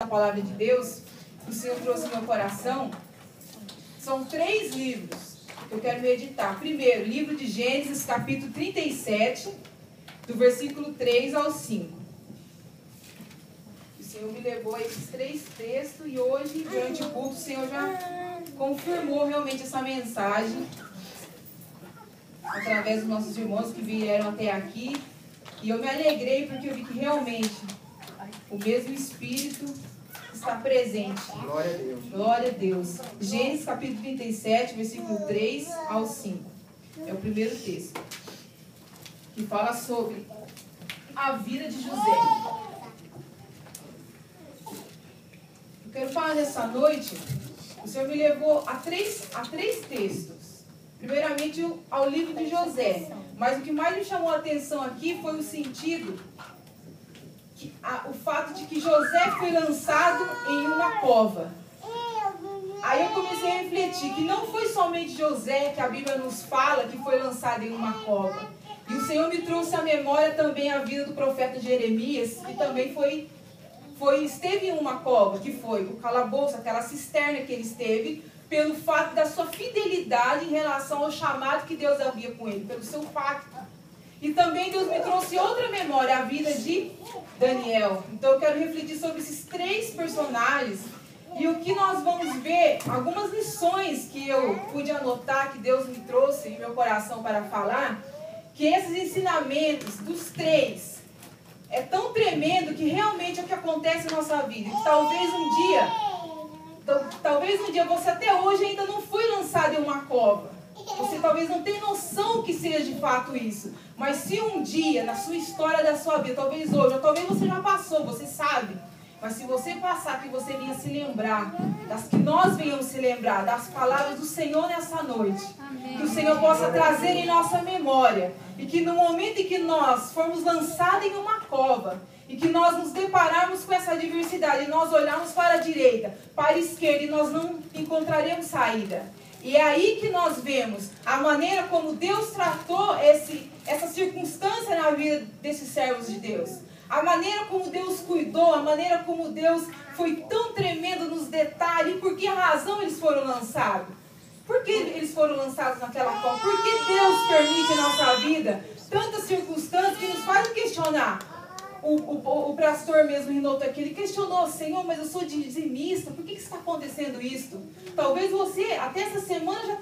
a palavra de Deus, que o Senhor trouxe no meu coração, são 3 livros que eu quero meditar. Primeiro, livro de Gênesis, capítulo 37, do versículo 3 ao 5. O Senhor me levou a esses 3 textos e hoje, durante o culto, o Senhor já confirmou realmente essa mensagem através dos nossos irmãos que vieram até aqui. E eu me alegrei porque eu vi que realmente o mesmo Espírito está presente. Glória a Deus. Glória a Deus. Gênesis capítulo 37, versículo 3 ao 5. É o primeiro texto, que fala sobre a vida de José. Eu quero falar nessa noite, o Senhor me levou a três textos. Primeiramente ao livro de José. Mas o que mais me chamou a atenção aqui foi o sentido, o fato de que José foi lançado em uma cova. Aí eu comecei a refletir que não foi somente José que a Bíblia nos fala que foi lançado em uma cova. E o Senhor me trouxe à memória também a vida do profeta Jeremias, que também esteve em uma cova, que foi o calabouço, aquela cisterna que ele esteve, pelo fato da sua fidelidade em relação ao chamado que Deus havia com ele, pelo seu pacto. E também Deus me trouxe outra memória, a vida de Daniel. Então eu quero refletir sobre esses 3 personagens e o que nós vamos ver, algumas lições que eu pude anotar, que Deus me trouxe em meu coração para falar, que esses ensinamentos dos 3 é tão tremendo que realmente é o que acontece na nossa vida. E talvez um dia você até hoje ainda não foi lançado em uma cova. Você talvez não tenha noção que seja de fato isso. Mas se um dia, na sua história da sua vida, talvez hoje, ou talvez você já passou, você sabe. Mas se você passar, que você venha se lembrar, que nós venhamos se lembrar das palavras do Senhor nessa noite. Amém. Que o Senhor possa trazer em nossa memória. E que no momento em que nós formos lançados em uma cova, e que nós nos depararmos com essa adversidade, e nós olharmos para a direita, para a esquerda, e nós não encontraremos saída. E é aí que nós vemos a maneira como Deus tratou essa circunstância na vida desses servos de Deus. A maneira como Deus cuidou, a maneira como Deus foi tão tremendo nos detalhes. E por que razão eles foram lançados? Por que eles foram lançados naquela cova? Por que Deus permite em nossa vida tantas circunstâncias que nos fazem questionar? O pastor mesmo, Rinoto aqui, ele questionou: Senhor, mas eu sou dizimista, por que está acontecendo isso? Talvez você, até essa semana,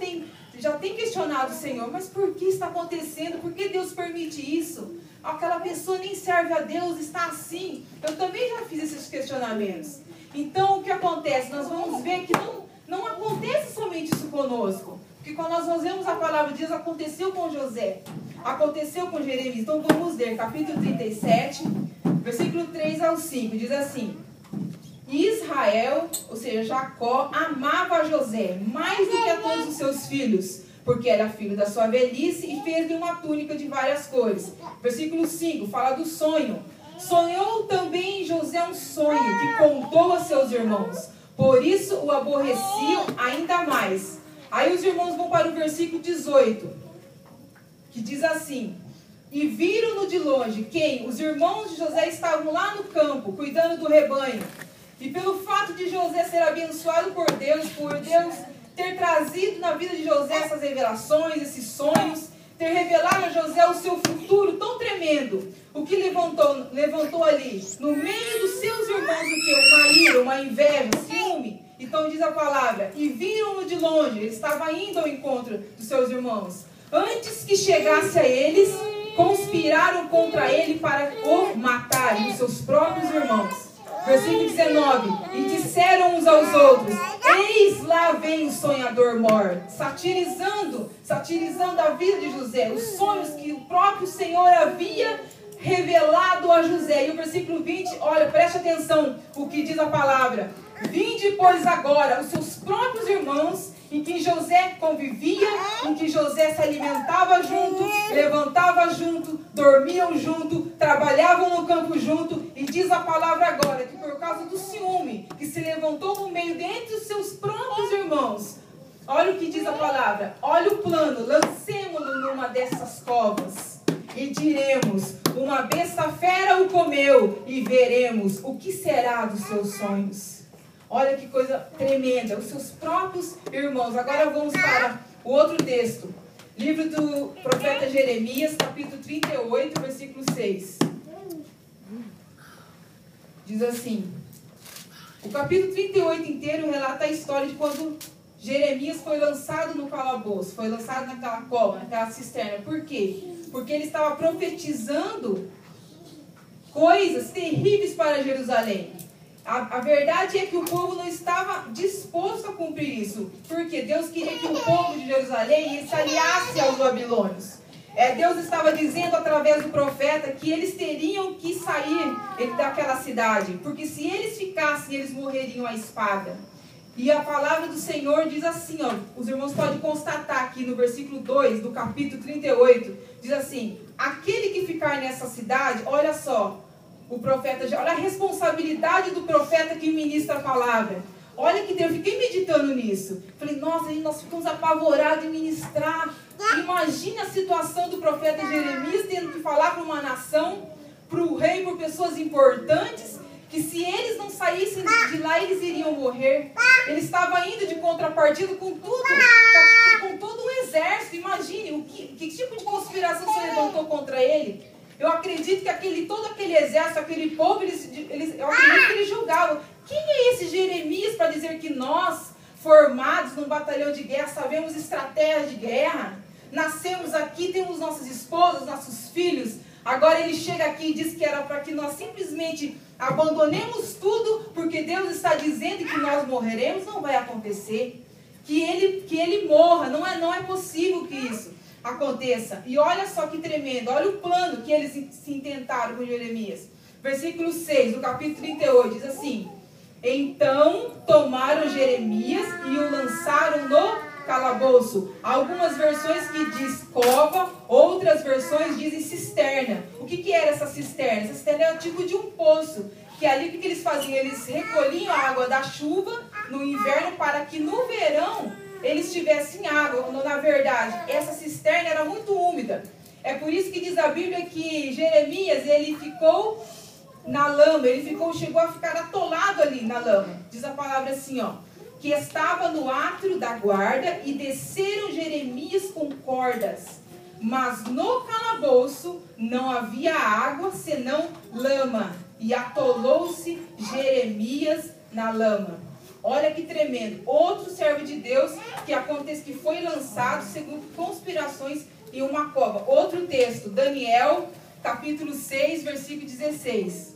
já tem questionado o Senhor, mas por que está acontecendo? Por que Deus permite isso? Aquela pessoa nem serve a Deus, está assim. Eu também já fiz esses questionamentos. Então, o que acontece? Nós vamos ver que não acontece somente isso conosco. Porque quando nós vemos a palavra de Deus, aconteceu com José, aconteceu com Jeremias. Então vamos ler, capítulo 37, versículo 3 ao 5, diz assim: Israel, ou seja, Jacó, amava José mais do que a todos os seus filhos, porque era filho da sua velhice, e fez-lhe uma túnica de várias cores. Versículo 5, fala do sonho. Sonhou também José um sonho que contou a seus irmãos, por isso o aborreciam ainda mais. Aí os irmãos vão para o versículo 18, que diz assim: E viram-no de longe. Quem? Os irmãos de José estavam lá no campo, cuidando do rebanho. E pelo fato de José ser abençoado por Deus ter trazido na vida de José essas revelações, esses sonhos, ter revelado a José o seu futuro tão tremendo, o que levantou ali, no meio dos seus irmãos, o que? Uma ira, uma inveja, ciúme. Então diz a palavra: E viram-no de longe. Ele estava indo ao encontro dos seus irmãos. Antes que chegasse a eles, conspiraram contra ele para o matarem, os seus próprios irmãos. Versículo 19. E disseram uns aos outros: Eis lá vem o sonhador mor, satirizando a vida de José, os sonhos que o próprio Senhor havia revelado a José. E o versículo 20, olha, preste atenção o que diz a palavra: Vinde, pois, agora os seus próprios irmãos, em que José convivia, em que José se alimentava junto, levantava junto, dormiam junto, trabalhavam no campo junto. E diz a palavra agora que por causa do ciúme que se levantou no meio dentre os seus próprios irmãos, olha o que diz a palavra, olha o plano: lancemo-lo numa dessas covas e diremos: uma besta fera o comeu, e veremos o que será dos seus sonhos. Olha que coisa tremenda, os seus próprios irmãos. Agora vamos para o outro texto. Livro do profeta Jeremias, capítulo 38, versículo 6. Diz assim: o capítulo 38 inteiro relata a história de quando Jeremias foi lançado no calabouço, foi lançado naquela cova, naquela cisterna. Por quê? Porque ele estava profetizando coisas terríveis para Jerusalém. A verdade é que o povo não estava disposto a cumprir isso, porque Deus queria que o povo de Jerusalém se aliasse aos babilônios. Deus estava dizendo através do profeta que eles teriam que sair daquela cidade, porque se eles ficassem, eles morreriam à espada. E a palavra do Senhor diz assim, ó, os irmãos podem constatar aqui no versículo 2 do capítulo 38, diz assim: aquele que ficar nessa cidade, olha só, o profeta, olha a responsabilidade do profeta que ministra a palavra. Olha que Deus, eu fiquei meditando nisso. Falei, nossa, nós ficamos apavorados em ministrar. Imagina a situação do profeta Jeremias tendo que falar para uma nação, para o rei, por pessoas importantes, que se eles não saíssem de lá, eles iriam morrer. Ele estava indo de contrapartida com tudo, com todo um exército. Imagine que tipo de conspiração se levantou contra ele. Eu acredito que todo aquele exército, aquele povo, eu acredito que eles julgavam. Quem é esse Jeremias para dizer que nós, formados num batalhão de guerra, sabemos estratégia de guerra? Nascemos aqui, temos nossas esposas, nossos filhos. Agora ele chega aqui e diz que era para que nós simplesmente abandonemos tudo, porque Deus está dizendo que nós morreremos. Não vai acontecer. Que ele morra. Não é possível que isso aconteça. E olha só que tremendo. Olha o plano que eles se intentaram com Jeremias. Versículo 6 do capítulo 38 diz assim: então tomaram Jeremias e o lançaram no calabouço. Algumas versões que diz cova, outras versões dizem cisterna. O que era essa cisterna? Essa cisterna é o tipo de um poço, que ali o que eles faziam? Eles recolhiam a água da chuva no inverno para que no verão eles tivessem água. Na verdade, essa cisterna era muito úmida. É por isso que diz a Bíblia que Jeremias, ele ficou na lama, chegou a ficar atolado ali na lama. Diz a palavra assim, ó, que estava no átrio da guarda e desceram Jeremias com cordas, mas no calabouço não havia água senão lama, e atolou-se Jeremias na lama. Olha que tremendo. Outro servo de Deus que foi lançado segundo conspirações em uma cova. Outro texto, Daniel, capítulo 6, versículo 16.